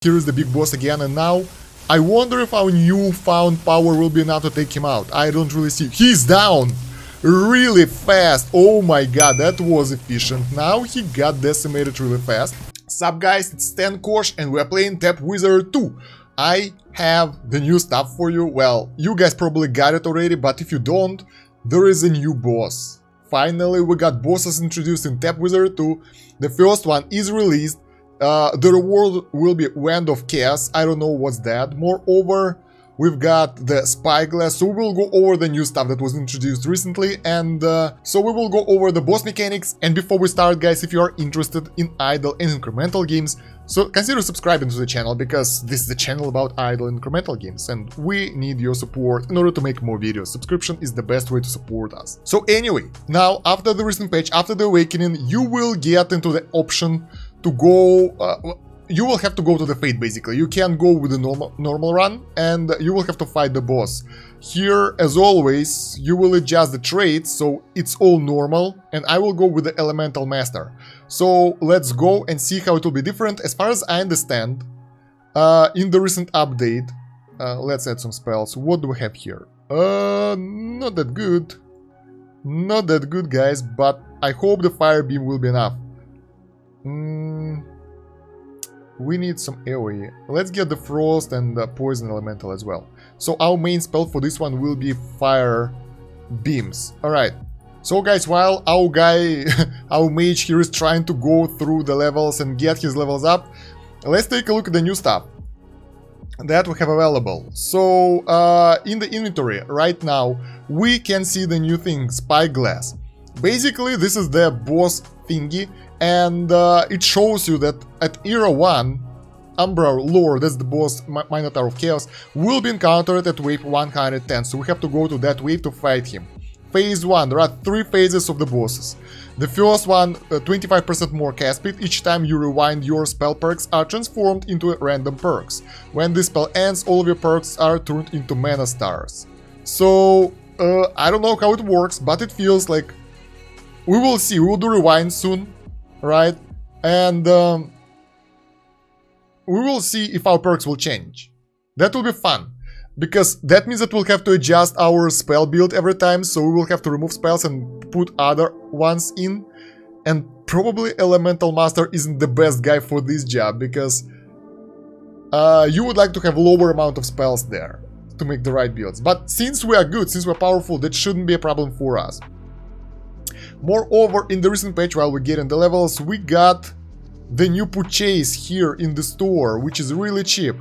Here is the big boss again, and now I wonder if our newfound power will be enough to take him out. I don't really see. He's down! Really fast! Oh my god, that was efficient. Now he got decimated really fast. Sup guys, it's Kosh and we're playing Thesovietgaming 2. I have the new stuff for you. Well, you guys probably got it already, but if you don't, there is a new boss. Finally, we got bosses introduced in Thesovietgaming 2. The first one is released. The reward will be Wand of Chaos. I don't know what's that. Moreover, we've got the spyglass, so we will go over the new stuff that was introduced recently, and so we will go over the boss mechanics. And before we start, guys, if you are interested in idle and incremental games, so consider subscribing to the channel, because this is a channel about idle and incremental games, and we need your support in order to make more videos. Subscription is the best way to support us. So anyway, now after the recent patch, after the awakening, you will get into the option to go, you will have to go to the fate basically. You can go with the normal run, and you will have to fight the boss. Here, as always, you will adjust the traits, so it's all normal, and I will go with the elemental master. So let's go and see how it will be different. As far as I understand, in the recent update, let's add some spells. What do we have here? Not that good. Not that good, guys, but I hope the fire beam will be enough. We need some AoE. Let's get the frost and the poison elemental as well. So our main spell for this one will be fire beams. Alright. So guys, while our guy, our mage here is trying to go through the levels and get his levels up, let's take a look at the new stuff that we have available. So in the inventory right now, we can see the new thing, spyglass. Basically, this is the boss thingy, and it shows you that at Era 1, Umbra Lord, that's the boss, Minotaur of Chaos, will be encountered at wave 110, so we have to go to that wave to fight him. Phase 1, there are 3 phases of the bosses. The first one, 25% more cast speed. Each time you rewind, your spell perks are transformed into random perks. When this spell ends, all of your perks are turned into mana stars. So, I don't know how it works, but it feels like we will see. We will do rewind soon, right? And we will see if our perks will change. That will be fun, because that means that we'll have to adjust our spell build every time, so we will have to remove spells and put other ones in. And probably Elemental Master isn't the best guy for this job, because you would like to have lower amount of spells there to make the right builds. But since we are good, since we're powerful, that shouldn't be a problem for us. Moreover, in the recent patch, while we get in the levels, we got the new purchase here in the store, which is really cheap.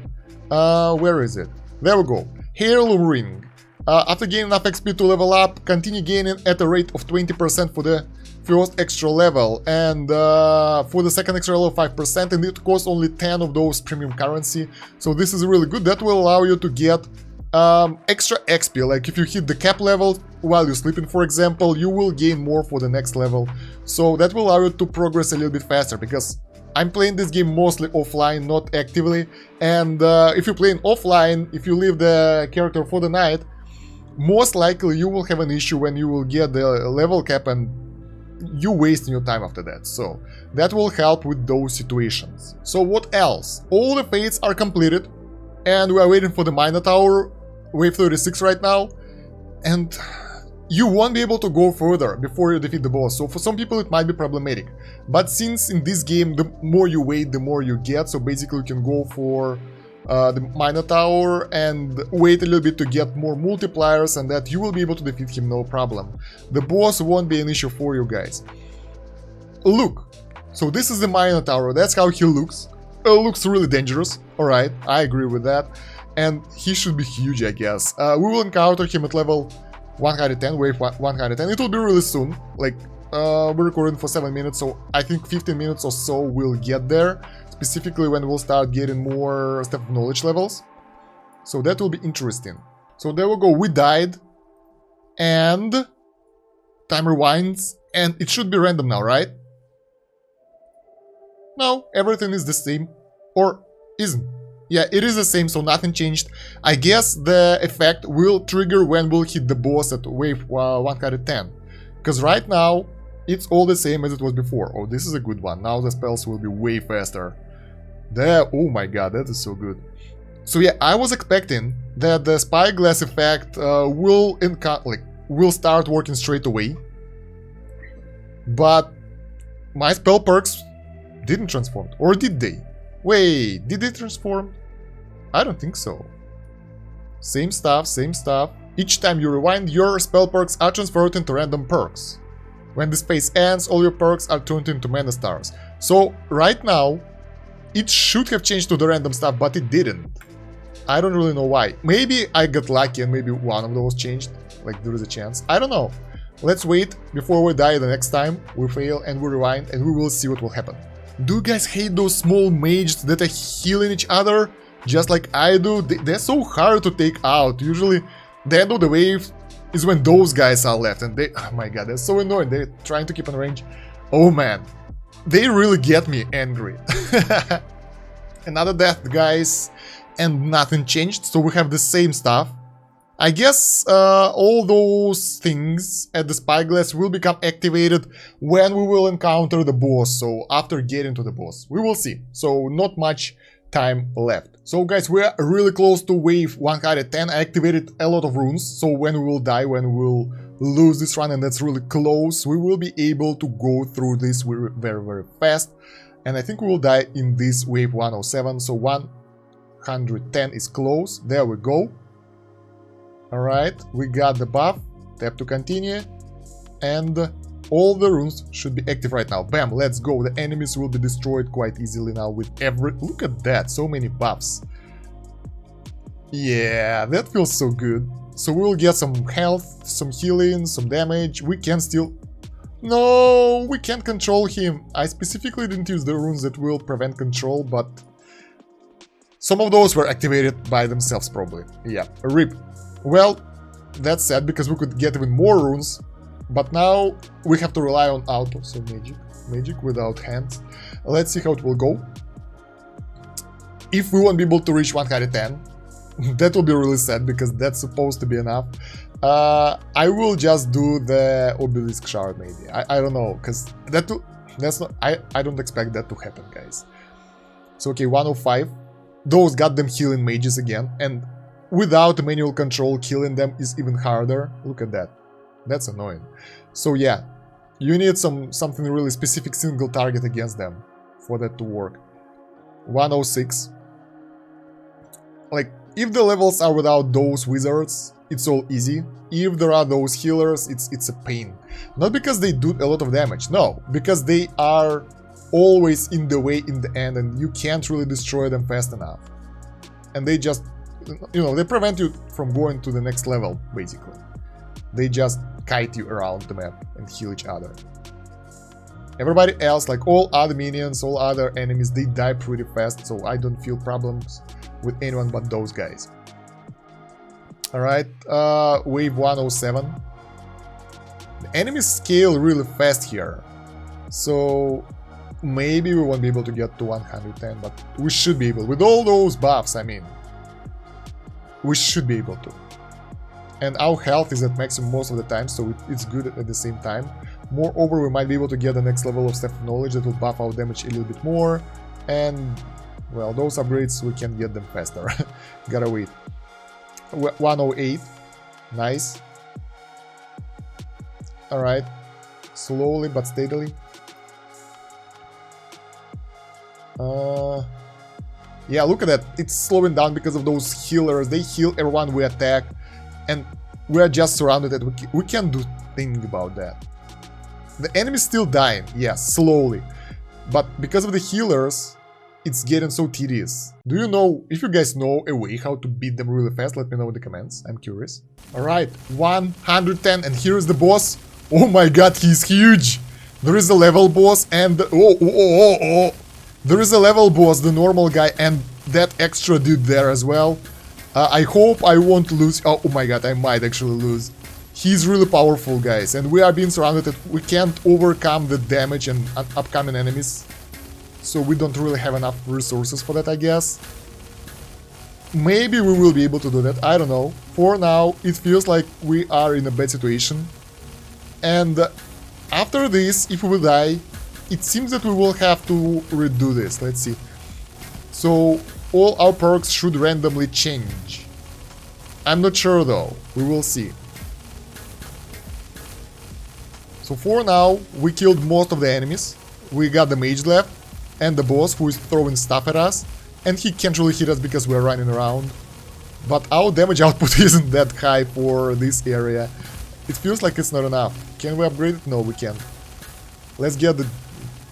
Where is it? There we go. Heirloom Ring. After gaining enough XP to level up, continue gaining at a rate of 20% for the first extra level, and for the second extra level 5%, and it costs only 10 of those premium currency. So this is really good. That will allow you to get extra XP, like if you hit the cap level while you're sleeping, for example, you will gain more for the next level. So that will allow you to progress a little bit faster, because I'm playing this game mostly offline, not actively, and if you're playing offline, if you leave the character for the night, most likely you will have an issue when you will get the level cap and you wasting your time after that. So that will help with those situations. So what else? All the fates are completed, and we are waiting for the Minotaur, wave 36 right now, and you won't be able to go further before you defeat the boss. So for some people it might be problematic, but since in this game the more you wait, the more you get, so basically you can go for the Minotaur and wait a little bit to get more multipliers, and that you will be able to defeat him no problem. The boss won't be an issue for you guys. Look, so this is the Minotaur, that's how he looks. Looks really dangerous, alright, I agree with that. And he should be huge, I guess. We will encounter him at level 110, wave 110. It will be really soon, like, we're recording for 7 minutes, so I think 15 minutes or so we'll get there. Specifically when we'll start getting more Step of Knowledge levels. So that will be interesting. So there we go, we died. And time rewinds, and it should be random now, right? No, everything is the same. Or isn't. Yeah, it is the same, so nothing changed. I guess the effect will trigger when we'll hit the boss at wave 110. Because right now, it's all the same as it was before. Oh, this is a good one. Now the spells will be way faster. There, oh my god, that is so good. So yeah, I was expecting that the spyglass effect will start working straight away. But my spell perks didn't transform. Or did they? Wait, did they transform? I don't think so. Same stuff, same stuff. Each time you rewind, your spell perks are transferred into random perks. When this phase ends, all your perks are turned into mana stars. So right now, it should have changed to the random stuff, but it didn't. I don't really know why. Maybe I got lucky and maybe one of those changed. Like, there is a chance. I don't know. Let's wait before we die the next time. We fail and we rewind and we will see what will happen. Do you guys hate those small mages that are healing each other? Just like I do? They're so hard to take out. Usually, the end of the wave is when those guys are left. And they... Oh my god, they're so annoying. They're trying to keep in range. Oh man. They really get me angry. Another death, guys. And nothing changed, so we have the same stuff. I guess all those things at the spyglass will become activated when we will encounter the boss, so after getting to the boss. We will see, so not much time left. So guys, we are really close to wave 110. I activated a lot of runes, so when we will die, when we will lose this run, and that's really close, we will be able to go through this very, very fast. And I think we will die in this wave 107, so 110 is close. There we go. Alright, we got the buff. Tap to continue. And all the runes should be active right now. Bam, let's go. The enemies will be destroyed quite easily now with every... Look at that, so many buffs. Yeah, that feels so good. So we will get some health, some healing, some damage. We can still... No, we can't control him. I specifically didn't use the runes that will prevent control, but... Some of those were activated by themselves, probably. Yeah, RIP. Well, that's sad, because we could get even more runes. But now we have to rely on auto, so magic without hands. Let's see how it will go. If we won't be able to reach 110, that will be really sad, because that's supposed to be enough. I will just do the obelisk shard, maybe. I don't know, because that's not... I don't expect that to happen, guys. So okay, 105. Those goddamn healing mages again, and without manual control, killing them is even harder. Look at that. That's annoying. So yeah, you need something really specific, single target against them for that to work. 106. Like, if the levels are without those wizards, it's all easy. If there are those healers, it's a pain. Not because they do a lot of damage, no, because they are always in the way in the end, and you can't really destroy them fast enough. And they just, you know, they prevent you from going to the next level, basically. They just kite you around the map and heal each other. Everybody else, like all other minions, all other enemies, they die pretty fast, so I don't feel problems with anyone but those guys. Alright, wave 107. The enemies scale really fast here, so maybe we won't be able to get to 110, but we should be able. With all those buffs, I mean, we should be able to. And our health is at maximum most of the time, so it's good at the same time. Moreover, we might be able to get the next level of Staff of Knowledge that will buff our damage a little bit more. And, well, those upgrades, we can get them faster. Gotta wait. 108. Nice. Alright. Slowly but steadily. Yeah, look at that. It's slowing down because of those healers. They heal everyone we attack. And we are just surrounded and we can't do anything about that. The enemy's still dying, yes, slowly. But because of the healers, it's getting so tedious. Do you know, if you guys know a way how to beat them really fast, let me know in the comments, I'm curious. Alright, 110, and here is the boss. Oh my god, he's huge! There is a level boss and... There is a level boss, the normal guy, and that extra dude there as well. I hope I won't lose. Oh my god, I might actually lose. He's really powerful, guys, and we are being surrounded and we can't overcome the damage and upcoming enemies. So we don't really have enough resources for that, I guess. Maybe we will be able to do that, I don't know. For now, it feels like we are in a bad situation. And after this, if we will die, it seems that we will have to redo this. Let's see. So all our perks should randomly change. I'm not sure though, we will see. So for now, we killed most of the enemies. We got the mage left and the boss who is throwing stuff at us. And he can't really hit us because we're running around. But our damage output isn't that high for this area. It feels like it's not enough. Can we upgrade it? No, we can't. Let's get the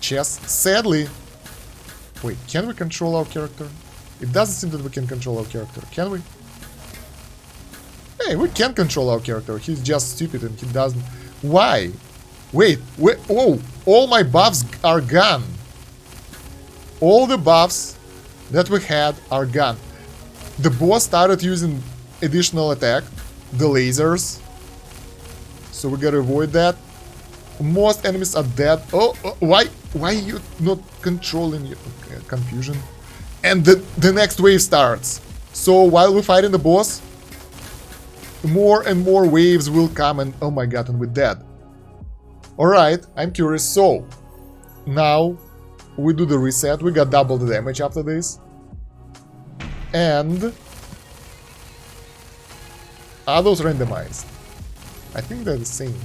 chest. Sadly... Wait, can we control our character? It doesn't seem that we can control our character. Can we? Hey, we can control our character. He's just stupid and he doesn't... Why? Wait, oh, all my buffs are gone. All the buffs that we had are gone. The boss started using additional attack, the lasers. So we gotta avoid that. Most enemies are dead. Oh, why are you not controlling your confusion? And the next wave starts. So while we're fighting the boss, more and more waves will come and oh my god, and we're dead. Alright, I'm curious. So, now we do the reset. We got double the damage after this. And are those randomized? I think they're the same.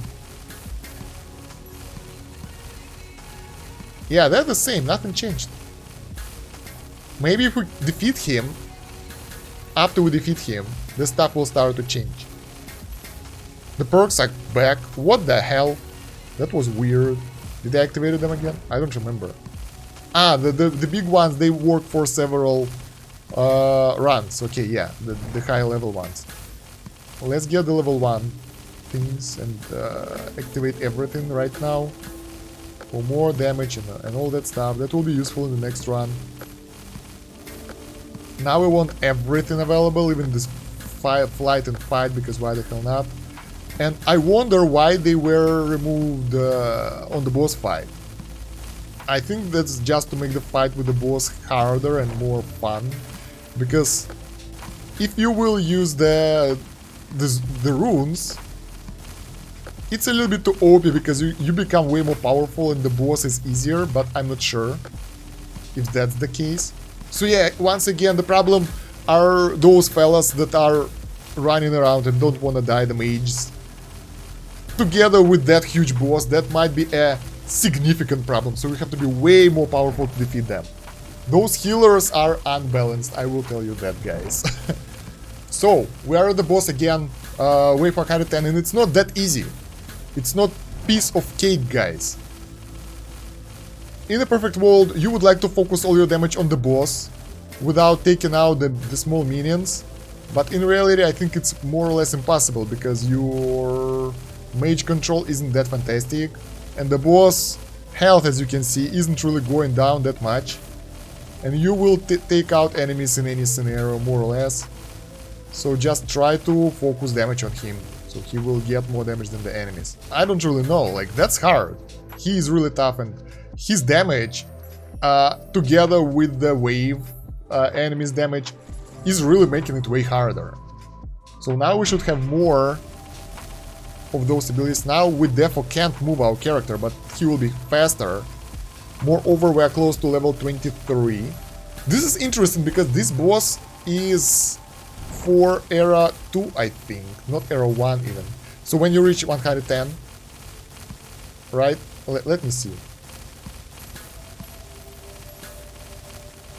Yeah, they're the same. Nothing changed. Maybe if we defeat him, after we defeat him, the stuff will start to change. The perks are back. What the hell? That was weird. Did I activate them again? I don't remember. Ah, the big ones, they work for several runs. Okay, yeah, the high level ones. Let's get the level 1 things and activate everything right now. For more damage and all that stuff. That will be useful in the next run. Now we want everything available, even this flight and fight, because why the hell not? And I wonder why they were removed on the boss fight. I think that's just to make the fight with the boss harder and more fun. Because if you will use the runes, it's a little bit too OP because you become way more powerful and the boss is easier, but I'm not sure if that's the case. So yeah, once again, the problem are those fellas that are running around and don't want to die, the mages. Together with that huge boss, that might be a significant problem, so we have to be way more powerful to defeat them. Those healers are unbalanced, I will tell you that, guys. So, we are at the boss again, wave 110, and it's not that easy. It's not piece of cake, guys. In a perfect world, you would like to focus all your damage on the boss without taking out the small minions, but in reality I think it's more or less impossible because your mage control isn't that fantastic, and the boss health, as you can see, isn't really going down that much, and you will take out enemies in any scenario, more or less. So just try to focus damage on him, so he will get more damage than the enemies. I don't really know, like, that's hard. He is really tough, and his damage, together with the wave enemies damage, is really making it way harder. So now we should have more of those abilities. Now we therefore can't move our character, but he will be faster. Moreover, we are close to level 23. This is interesting because this boss is for era 2, I think, not era 1 even. So when you reach 110, right? Let me see.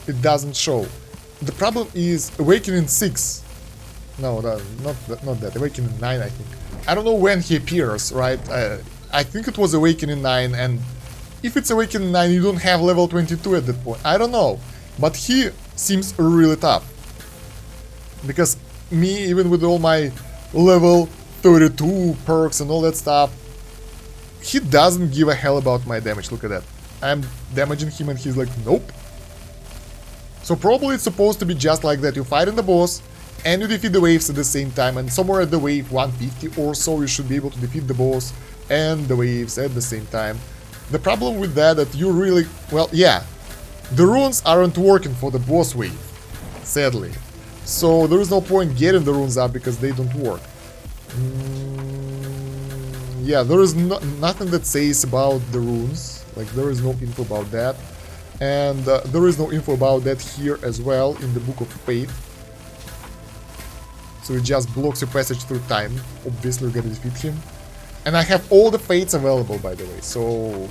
It doesn't show. The problem is Awakening 6. No, not that. Awakening 9, I think. I don't know when he appears, right? I think it was Awakening 9, and if it's Awakening 9, you don't have level 22 at that point. I don't know. But he seems really tough. Because me, even with all my level 32 perks and all that stuff, he doesn't give a hell about my damage. Look at that. I'm damaging him and he's like, nope. So probably it's supposed to be just like that. You fight in the boss and you defeat the waves at the same time, and somewhere at the wave 150 or so you should be able to defeat the boss and the waves at the same time. The problem with that you really... well, yeah, the runes aren't working for the boss wave, sadly. So there is no point getting the runes up because they don't work. Yeah, there is nothing that says about the runes, like there is no info about that. And there is no info about that here as well in the Book of Fate. So it just blocks your passage through time. Obviously, you're gonna defeat him. And I have all the fates available, by the way. So,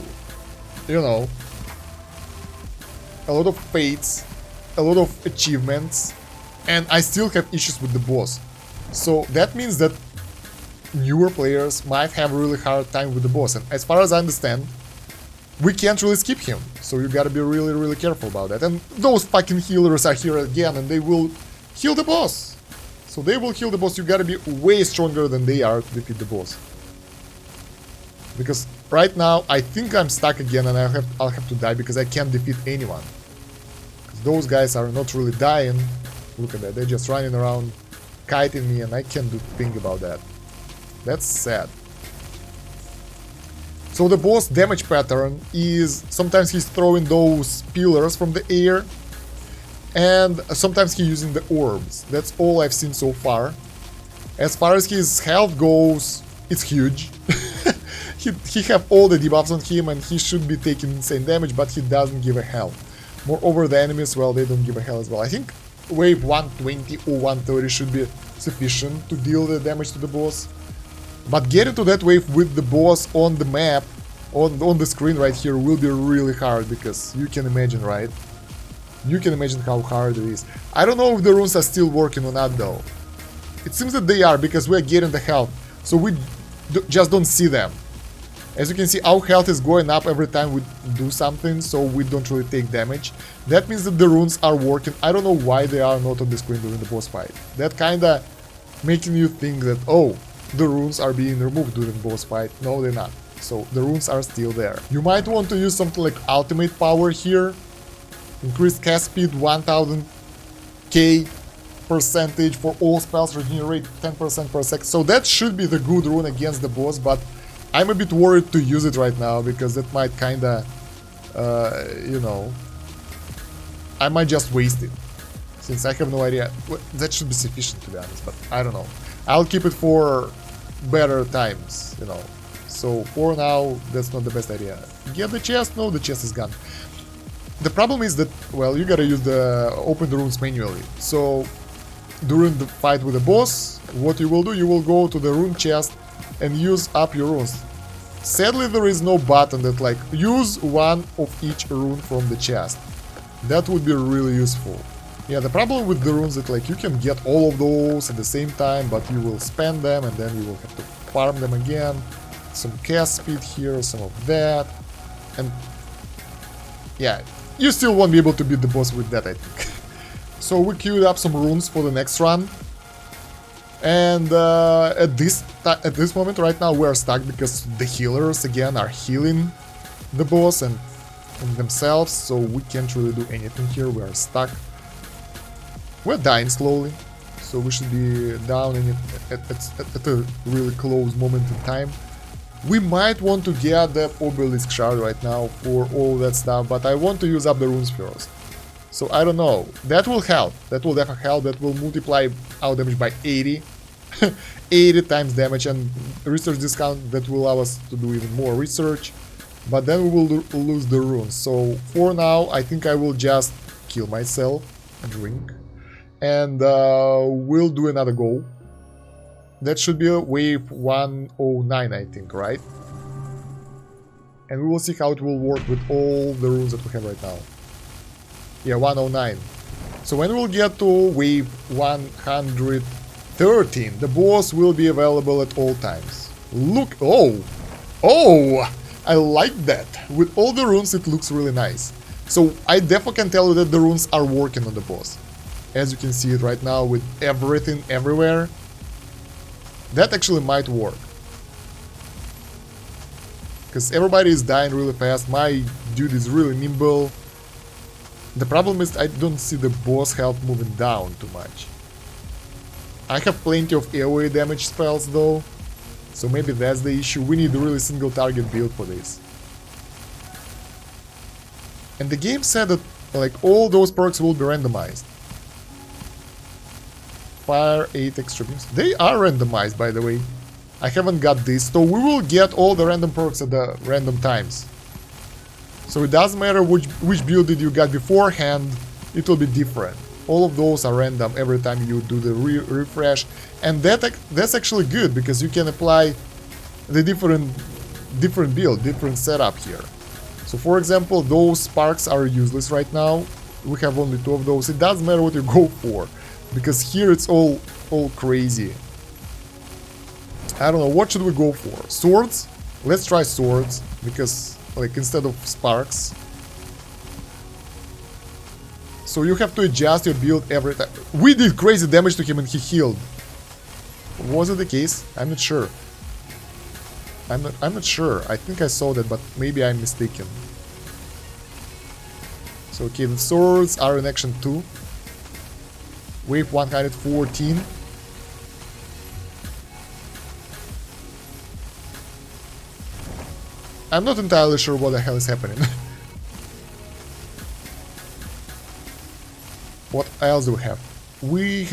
you know, a lot of fates, a lot of achievements, and I still have issues with the boss. So that means that newer players might have a really hard time with the boss. And as far as I understand, we can't really skip him. So you gotta be really, really careful about that. And those fucking healers are here again, and they will heal the boss. So they will heal the boss. You gotta be way stronger than they are to defeat the boss. Because right now, I think I'm stuck again, and I'll have to die because I can't defeat anyone. Because those guys are not really dying. Look at that, they're just running around, kiting me, and I can't do a thing about that. That's sad. So the boss damage pattern is sometimes he's throwing those pillars from the air, and sometimes he's using the orbs. That's all I've seen so far. As far as his health goes, it's huge. He have all the debuffs on him, and he should be taking insane damage, but he doesn't give a hell. Moreover, the enemies, well, they don't give a hell as well. I think wave 120 or 130 should be sufficient to deal the damage to the boss. But getting to that wave with the boss on the map, on the screen right here, will be really hard, because you can imagine, right? You can imagine how hard it is. I don't know if the runes are still working or not, though. It seems that they are, because we're getting the health, so we just don't see them. As you can see, our health is going up every time we do something, so we don't really take damage. That means that the runes are working. I don't know why they are not on the screen during the boss fight. That kinda making you think that, oh, the runes are being removed during the boss fight. No, they're not. So the runes are still there. You might want to use something like ultimate power here. Increased cast speed 1000k percentage for all spells, regenerate 10% per second. So that should be the good rune against the boss, but I'm a bit worried to use it right now, because that might kinda, you know, I might just waste it, since I have no idea. That should be sufficient, to be honest, but I don't know. I'll keep it for better times, you know. So for now, that's not the best idea. Get the chest? No, the chest is gone. The problem is that, well, you gotta use open the runes manually. So during the fight with the boss, what you will do, you will go to the rune chest and use up your runes. Sadly, there is no button that like use one of each rune from the chest. That would be really useful. Yeah, the problem with the runes is that like you can get all of those at the same time, but you will spend them and then you will have to farm them again. Some cast speed here, some of that, and yeah, you still won't be able to beat the boss with that, I think. So we queued up some runes for the next run. And at this moment right now we are stuck because the healers again are healing the boss and themselves, so we can't really do anything here. We are stuck. We're dying slowly, so we should be down in it at a really close moment in time. We might want to get the obelisk shard right now for all that stuff, but I want to use up the runes first. So I don't know. That will help. That will definitely help. That will multiply our damage by 80. 80 times damage, and research discount that will allow us to do even more research. But then we will lose the runes. So for now, I think I will just kill myself, drink, and we'll do another go. That should be a wave 109, I think, right? And we will see how it will work with all the runes that we have right now. Yeah, 109. So when we'll get to wave 113, the boss will be available at all times. Look, oh, I like that. With all the runes, it looks really nice. So I definitely can tell you that the runes are working on the boss. As you can see it right now with everything everywhere. That actually might work. Because everybody is dying really fast. My dude is really nimble. The problem is I don't see the boss health moving down too much. I have plenty of AoE damage spells though. So maybe that's the issue. We need a really single target build for this. And the game said that like all those perks will be randomized. Fire 8 extremes. They are randomized, by the way. I haven't got this, so we will get all the random perks at the random times. So it doesn't matter which build did you got beforehand, it will be different. All of those are random every time you do the refresh, and that's actually good because you can apply the different build, different setup here. So for example, those sparks are useless right now. We have only 2 of those. It doesn't matter what you go for, because here it's all crazy. I don't know, what should we go for? Swords? Let's try swords, because like instead of sparks. So you have to adjust your build every time. We did crazy damage to him and he healed. Was it the case? I'm not sure. I'm not sure. I think I saw that, but maybe I'm mistaken. So okay, the swords are in action 2. Wave 114. I'm not entirely sure what the hell is happening. What else do we have? We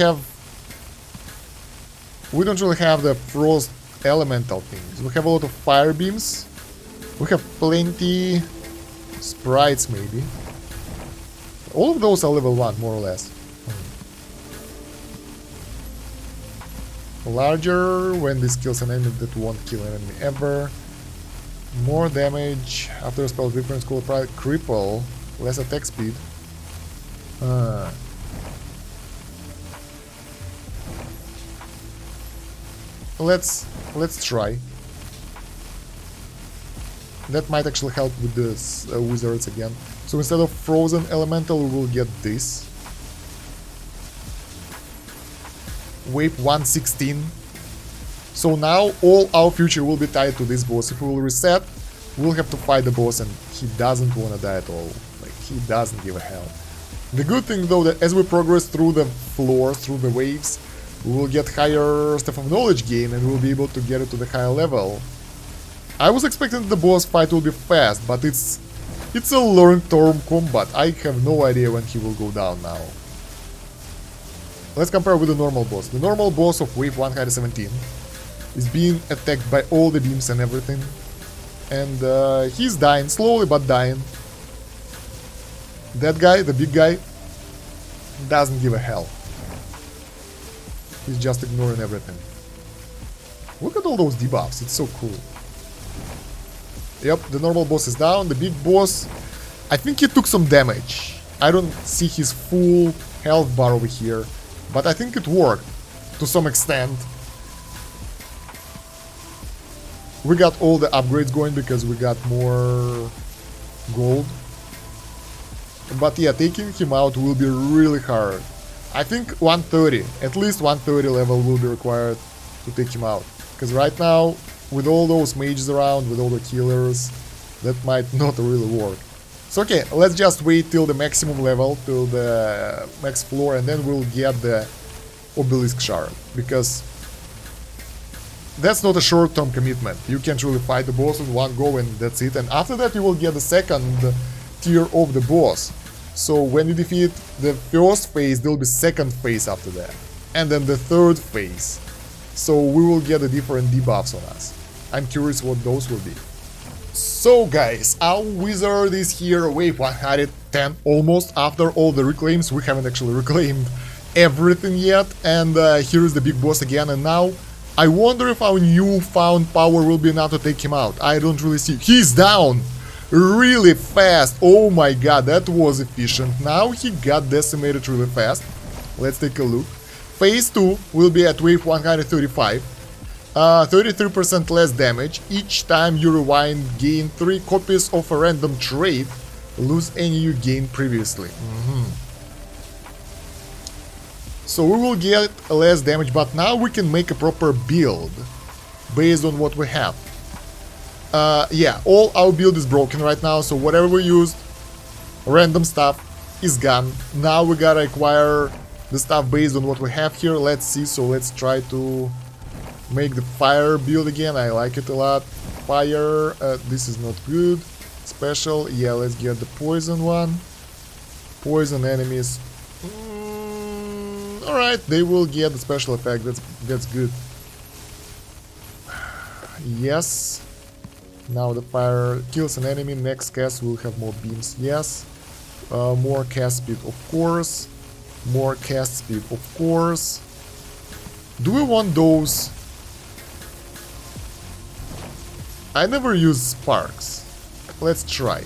don't really have the frost elemental things. We have a lot of fire beams. We have plenty sprites maybe. All of those are level 1 more or less. Larger when this kills an enemy that won't kill an enemy ever. More damage after a spell difference called cripple. Less attack speed. Let's try. That might actually help with this wizards again. So instead of frozen elemental, we will get this. Wave 116. So now all our future will be tied to this boss. If we will reset, we'll have to fight the boss, and he doesn't wanna die at all. Like, he doesn't give a hell. The good thing though, that as we progress through the floors, through the waves, we will get higher Staff of Knowledge gain and we'll be able to get it to the higher level. I was expecting the boss fight will be fast, but it's a long-term combat. I have no idea when he will go down now. Let's compare with the normal boss. The normal boss of Wave 117 is being attacked by all the beams and everything. And he's dying, slowly but dying. That guy, the big guy, doesn't give a hell. He's just ignoring everything. Look at all those debuffs, it's so cool. Yep, the normal boss is down. The big boss, I think he took some damage. I don't see his full health bar over here, but I think it worked to some extent. We got all the upgrades going because we got more gold. But yeah, taking him out will be really hard. I think 130, at least 130 level will be required to take him out. Because right now, with all those mages around, with all the killers, that might not really work. So okay, let's just wait till the maximum level, till the max floor, and then we'll get the obelisk shard. Because that's not a short-term commitment. You can't really fight the boss in one go and that's it. And after that you will get the second tier of the boss. So when you defeat the first phase, there will be second phase after that. And then the third phase. So we will get the different debuffs on us. I'm curious what those will be. So guys, our wizard is here, wave 110, almost. After all the reclaims, we haven't actually reclaimed everything yet. And here is the big boss again, and now I wonder if our newfound power will be enough to take him out. I don't really see. He's down! Really fast! Oh my god, that was efficient. Now he got decimated really fast. Let's take a look. Phase 2 will be at wave 135. 33% less damage. Each time you rewind, gain 3 copies of a random trait. Lose any you gained previously. So we will get less damage, but now we can make a proper build based on what we have. Yeah, all our build is broken right now, so whatever we used, random stuff, is gone. Now we gotta acquire the stuff based on what we have here. Let's see, so let's try to make the fire build again. I like it a lot. Fire, this is not good. Special, yeah, let's get the poison one. Poison enemies. Alright, they will get the special effect, that's good. Yes. Now the fire kills an enemy. Next cast will have more beams. Yes. More cast speed, of course. More cast speed, of course. Do we want those? I never use sparks. Let's try.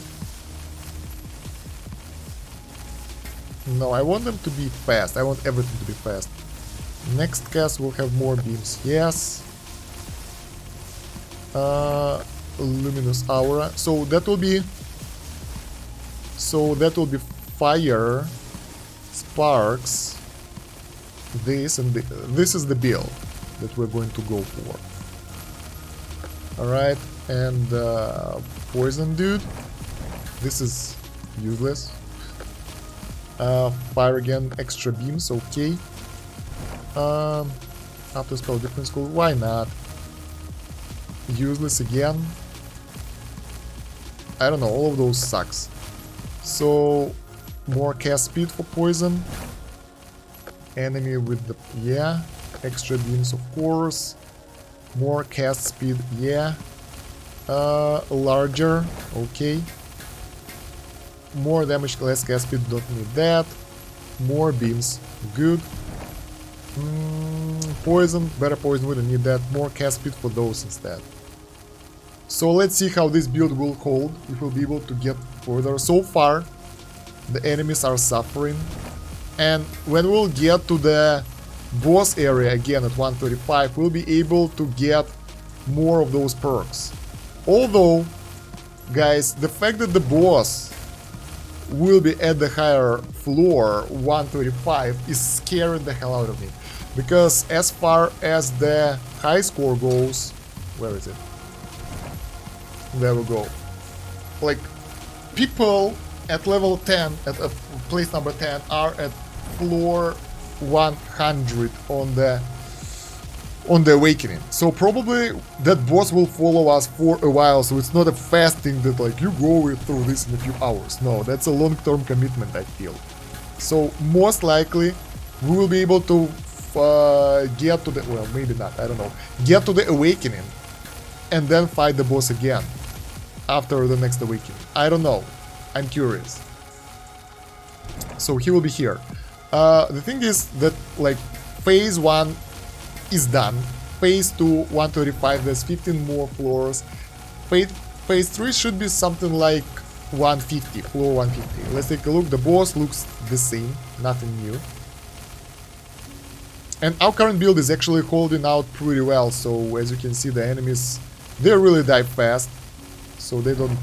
No, I want them to be fast. I want everything to be fast. Next cast will have more beams. Yes. Luminous aura. So that will be fire, sparks, this and this is the build that we're going to go for. Alright, and poison dude. This is useless. Fire again, extra beams, okay. After spell difference cool, why not? Useless again. I don't know, all of those sucks. So, more cast speed for poison. Enemy with the... yeah. Extra beams, of course. More cast speed, yeah. Larger, okay. More damage, less cast speed, don't need that. More beams, good. Poison, better poison, we don't need that. More cast speed for those instead. So let's see how this build will hold, if we'll be able to get further. So far, the enemies are suffering. And when we'll get to the boss area again at 135, we'll be able to get more of those perks. Although, guys, the fact that the boss will be at the higher floor, 135, is scaring the hell out of me. Because as far as the high score goes, where is it? There we go. Like, people at level 10, at place number 10, are at floor 100 on the awakening. So probably that boss will follow us for a while, so it's not a fast thing that like you go through this in a few hours. No, that's a long-term commitment, I feel. So most likely we will be able to get to the, well, maybe not, I don't know, get to the awakening and then fight the boss again after the next awakening. I don't know, I'm curious. So he will be here. The thing is that like phase 1 is done. Phase 2, 135, there's 15 more floors. Phase 3 should be something like 150, floor 150. Let's take a look. The boss looks the same, nothing new. And our current build is actually holding out pretty well, so as you can see, the enemies, they really die fast, so they don't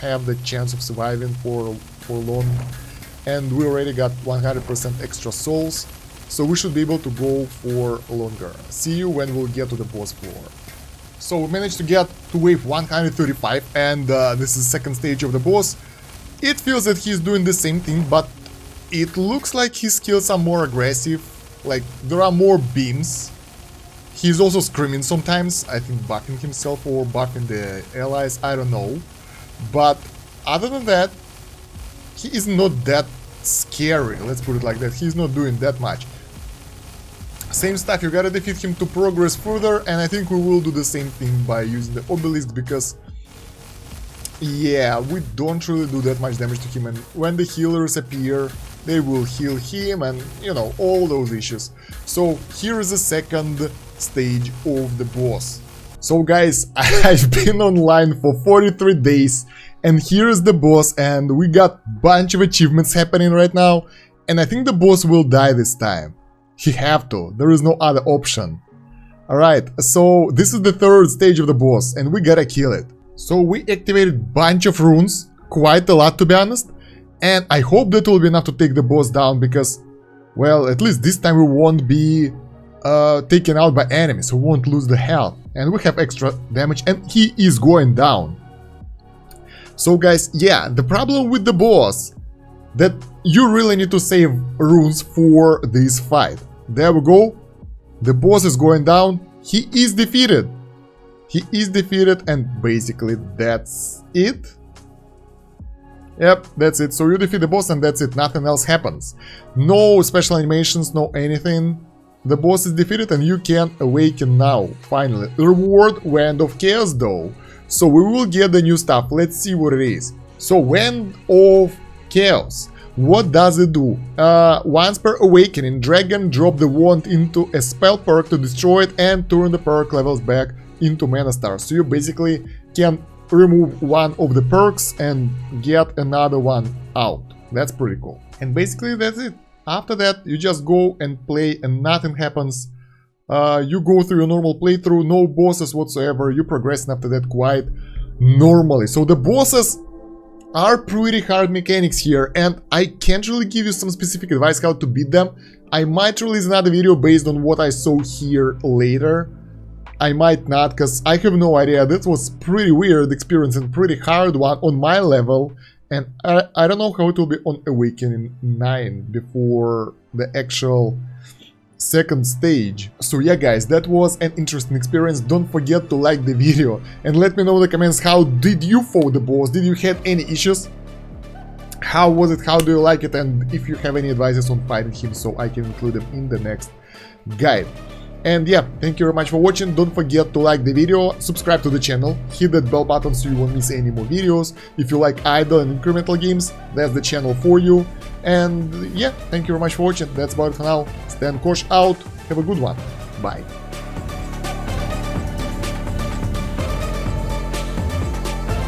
have the chance of surviving for long. And we already got 100% extra souls, so we should be able to go for longer. See you when we'll get to the boss floor. So we managed to get to wave 135, and this is the second stage of the boss. It feels that he's doing the same thing, but it looks like his skills are more aggressive. Like, there are more beams. He's also screaming sometimes, I think buffing himself or buffing the allies, I don't know. But other than that, he is not that scary, let's put it like that. He's not doing that much. Same stuff, you gotta defeat him to progress further, and I think we will do the same thing by using the obelisk, because yeah, we don't really do that much damage to him, and when the healers appear, they will heal him, and you know, all those issues. So here is the second stage of the boss. So guys, I've been online for 43 days, and here is the boss, and we got bunch of achievements happening right now, and I think the boss will die this time. He have to, there is no other option. Alright, so this is the third stage of the boss, and we gotta kill it. So we activated bunch of runes, quite a lot to be honest, and I hope that will be enough to take the boss down, because, well, at least this time we won't be taken out by enemies, we won't lose the health, and we have extra damage, and he is going down. So guys, yeah, the problem with the boss, that you really need to save runes for this fight. There we go, the boss is going down, he is defeated. He is defeated, and basically that's it. Yep, that's it. So you defeat the boss and that's it, nothing else happens. No special animations, no anything. The boss is defeated and you can awaken now, finally. Reward Wand of Chaos though. So we will get the new stuff. Let's see what it is. So Wand of Chaos. What does it do? Once per awakening, drag and drop the wand into a spell perk to destroy it and turn the perk levels back into minotaur. So you basically can remove one of the perks and get another one out. That's pretty cool. And basically that's it. After that, you just go and play and nothing happens. You go through your normal playthrough, no bosses whatsoever. You progress after that quite normally. So the bosses are pretty hard mechanics here, and I can't really give you some specific advice how to beat them. I might release another video based on what I saw here later. I might not, because I have no idea. That was pretty weird experience and pretty hard one on my level. And I don't know how it will be on Awakening 9 before the actual second stage. So yeah guys, that was an interesting experience. Don't forget to like the video and let me know in the comments, how did you fought the boss? Did you have any issues? How was it? How do you like it? And if you have any advices on fighting him, so I can include them in the next guide. And yeah, thank you very much for watching. Don't forget to like the video, subscribe to the channel, hit that bell button so you won't miss any more videos. If you like idle and incremental games, that's the channel for you. And yeah, thank you very much for watching. That's about it for now. Stan Kosh out. Have a good one. Bye.